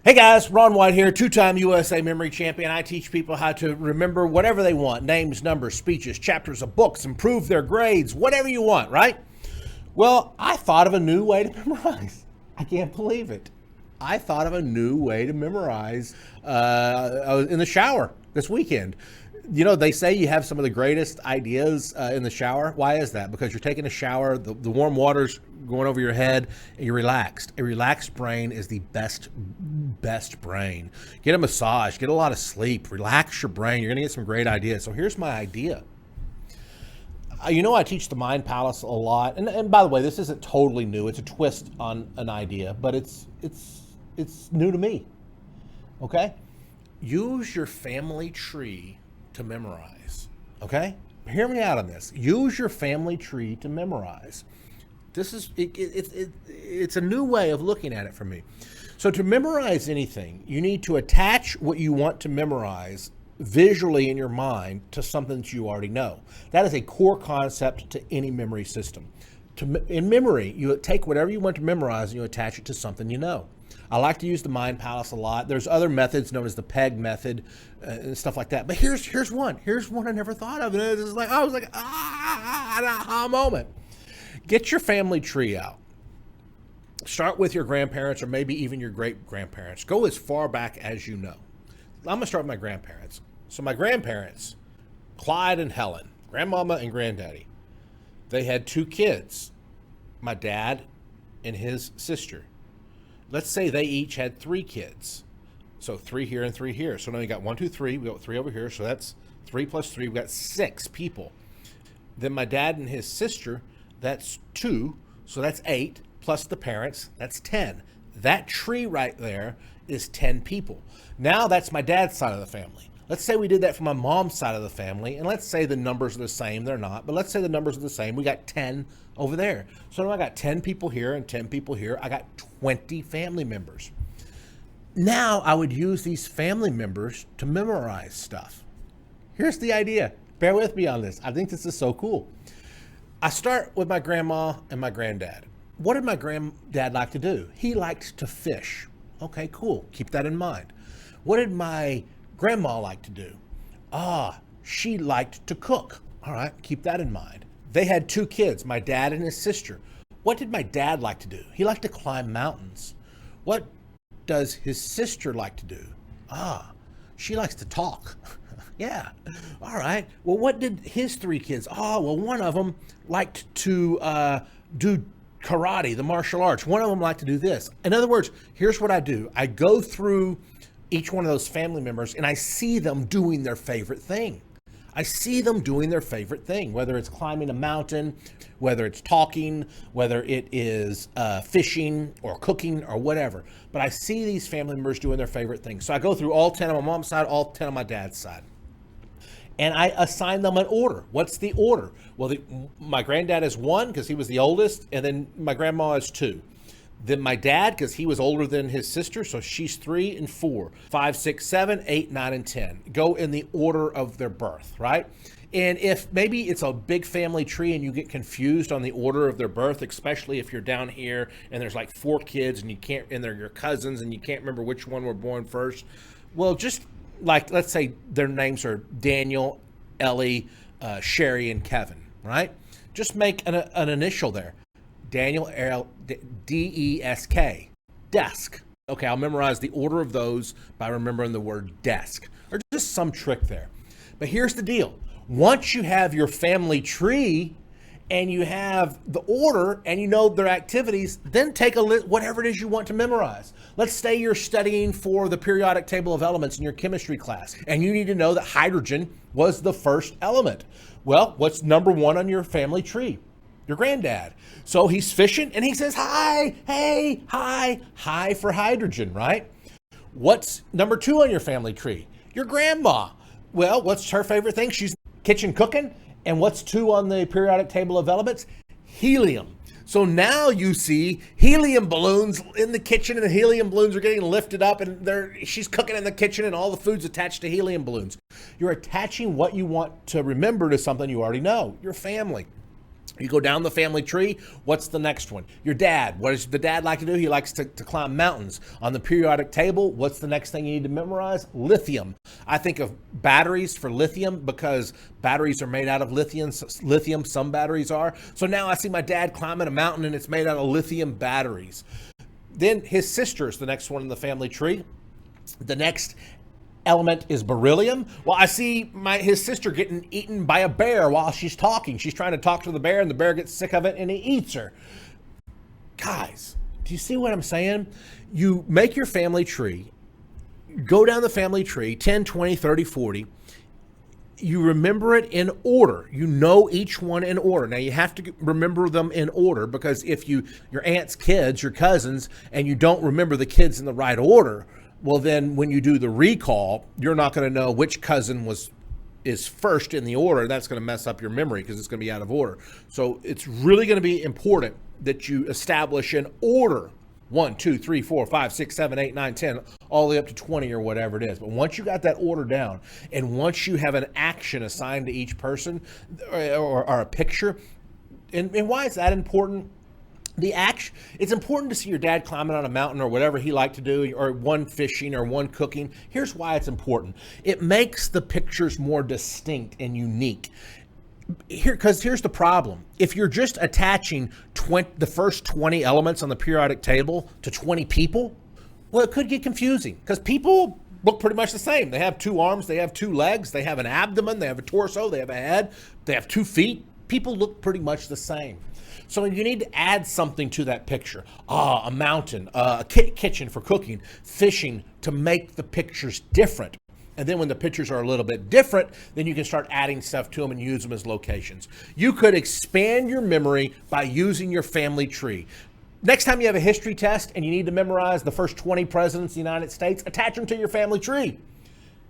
Hey guys, Ron White here, two-time USA memory champion. I teach people how to remember whatever they want, names, numbers, speeches, chapters of books, improve their grades, whatever you want, right? Well, I thought of a new way to memorize. I can't believe it. I thought of a new way to memorize I was in the shower this weekend. You know, they say you have some of the greatest ideas in the shower. Why is that? Because you're taking a shower, the warm water's going over your head, and you're relaxed. A relaxed brain is the best brain. Get a massage, get a lot of sleep, relax your brain. You're going to get some great ideas. So here's my idea. You know, I teach the Mind Palace a lot. And by the way, this isn't totally new. It's a twist on an idea, but it's new to me. Okay? Use your family tree to memorize. Okay? Hear me out on this. Use your family tree to memorize. This is it's a new way of looking at it for me. So to memorize anything, you need to attach what you want to memorize visually in your mind to something that you already know. That is a core concept to any memory system. In memory, you take whatever you want to memorize and you attach it to something you know. I like to use the Mind Palace a lot. There's other methods known as the PEG method and stuff like that. But here's one. Here's one I never thought of. And it was like, I was like, an aha moment. Get your family tree out. Start with your grandparents or maybe even your great-grandparents. Go as far back as you know. I'm going to start with my grandparents. So my grandparents, Clyde and Helen, grandmama and granddaddy, they had two kids, my dad and his sister. Let's say they each had three kids. So 3 here and 3 here. So now you got 1, 2, 3. We got 3 over here. So that's 3 plus 3. We've got 6 people. Then my dad and his sister, that's 2. So that's 8 plus the parents. That's 10. That tree right there is 10 people. Now that's my dad's side of the family. Let's say we did that for my mom's side of the family, and let's say the numbers are the same. They're not, but let's say the numbers are the same. We got 10 over there. So now I got 10 people here and 10 people here. I got 20 family members. Now I would use these family members to memorize stuff. Here's the idea. Bear with me on this. I think this is so cool. I start with my grandma and my granddad. What did my granddad like to do? He liked to fish. Okay, cool. Keep that in mind. What did my grandma like to do? She liked to cook. All right, keep that in mind. They had 2 kids, my dad and his sister. What did my dad like to do? He liked to climb mountains. What does his sister like to do? She likes to talk. Yeah. All right. Well, what did his 3 kids? One of them liked to do karate, the martial arts. One of them liked to do this. In other words, here's what I do. I go through each one of those family members and I see them doing their favorite thing. I see them doing their favorite thing, whether it's climbing a mountain, whether it's talking, whether it is fishing or cooking or whatever. But I see these family members doing their favorite thing. So I go through all 10 on my mom's side, all 10 on my dad's side. And I assign them an order. What's the order? Well, my granddad is 1 because he was the oldest, and then my grandma is 2. Then my dad, because he was older than his sister, so she's 3 and 4, 5, 6, 7, 8, 9, and 10. Go in the order of their birth, right? And if maybe it's a big family tree and you get confused on the order of their birth, especially if you're down here and there's like 4 kids and they're your cousins and you can't remember which one were born first, well, just like, let's say their names are Daniel, Ellie, Sherry, and Kevin, right? Just make an initial there. Daniel, D-E-S-K, desk. Okay, I'll memorize the order of those by remembering the word desk, or just some trick there. But here's the deal. Once you have your family tree and you have the order and you know their activities, then take whatever it is you want to memorize. Let's say you're studying for the periodic table of elements in your chemistry class, and you need to know that hydrogen was the first element. Well, what's number 1 on your family tree? Your granddad. So he's fishing and he says, hi, hey, hi for hydrogen, right? What's number 2 on your family tree? Your grandma. Well, what's her favorite thing? She's kitchen cooking. And what's 2 on the periodic table of elements? Helium. So now you see helium balloons in the kitchen, and the helium balloons are getting lifted up, and she's cooking in the kitchen, and all the food's attached to helium balloons. You're attaching what you want to remember to something you already know, your family. You go down the family tree, what's the next one? Your dad. What does the dad like to do? He likes to climb mountains. On the periodic table, what's the next thing you need to memorize? Lithium. I think of batteries for lithium because batteries are made out of lithium. Some batteries are. So now I see my dad climbing a mountain and it's made out of lithium batteries. Then his sister is the next one in the family tree. The next element is beryllium. Well, I see his sister getting eaten by a bear while she's talking. She's trying to talk to the bear and the bear gets sick of it and he eats her. Guys, do you see what I'm saying? You make your family tree, go down the family tree, 10, 20, 30, 40. You remember it in order. You know each one in order. Now you have to remember them in order because if your aunt's kids, your cousins, and you don't remember the kids in the right order, well, then when you do the recall, you're not going to know which cousin is first in the order. That's going to mess up your memory because it's going to be out of order. So it's really going to be important that you establish an order. 1, 2, 3, 4, 5, 6, 7, 8, 9, 10, all the way up to 20 or whatever it is. But once you got that order down, and once you have an action assigned to each person or a picture, and why is that important? The action, it's important to see your dad climbing on a mountain or whatever he liked to do, or one fishing or one cooking. Here's why it's important. It makes the pictures more distinct and unique. Because here's the problem. If you're just attaching the first 20 elements on the periodic table to 20 people, well, it could get confusing because people look pretty much the same. They have 2 arms, they have 2 legs, they have an abdomen, they have a torso, they have a head, they have 2 feet. People look pretty much the same. So you need to add something to that picture. A mountain, a kitchen for cooking, fishing, to make the pictures different. And then when the pictures are a little bit different, then you can start adding stuff to them and use them as locations. You could expand your memory by using your family tree. Next time you have a history test and you need to memorize the first 20 presidents of the United States, attach them to your family tree.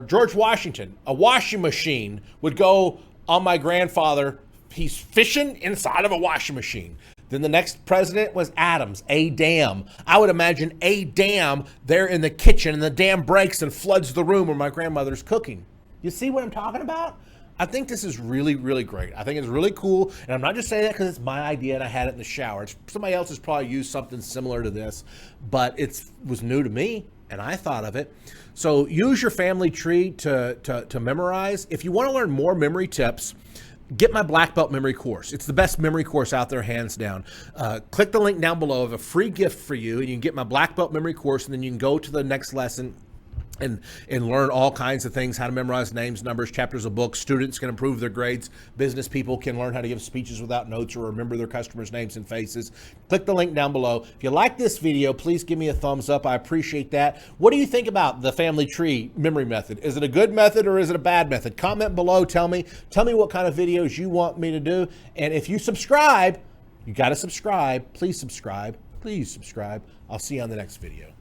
George Washington, a washing machine would go on my grandfather. He's fishing inside of a washing machine. Then the next president was Adams, a dam. I would imagine a dam there in the kitchen and the dam breaks and floods the room where my grandmother's cooking. You see what I'm talking about? I think this is really, really great. I think it's really cool. And I'm not just saying that because it's my idea and I had it in the shower. Somebody else has probably used something similar to this, but it was new to me and I thought of it. So use your family tree to memorize. If you want to learn more memory tips, get my black belt memory course. It's the best memory course out there, hands down. Click the link down below. I have a free gift for you, and you can get my black belt memory course, and then you can go to the next lesson and learn all kinds of things, how to memorize names, numbers, chapters of books. Students can improve their grades. Business people can learn how to give speeches without notes or remember their customers' names and faces. Click the link down below. If you like this video, please give me a thumbs up. I appreciate that. What do you think about the family tree memory method? Is it a good method or is it a bad method? Comment below. Tell me what kind of videos you want me to do. And if you subscribe, you got to subscribe. Please subscribe. Please subscribe. I'll see you on the next video.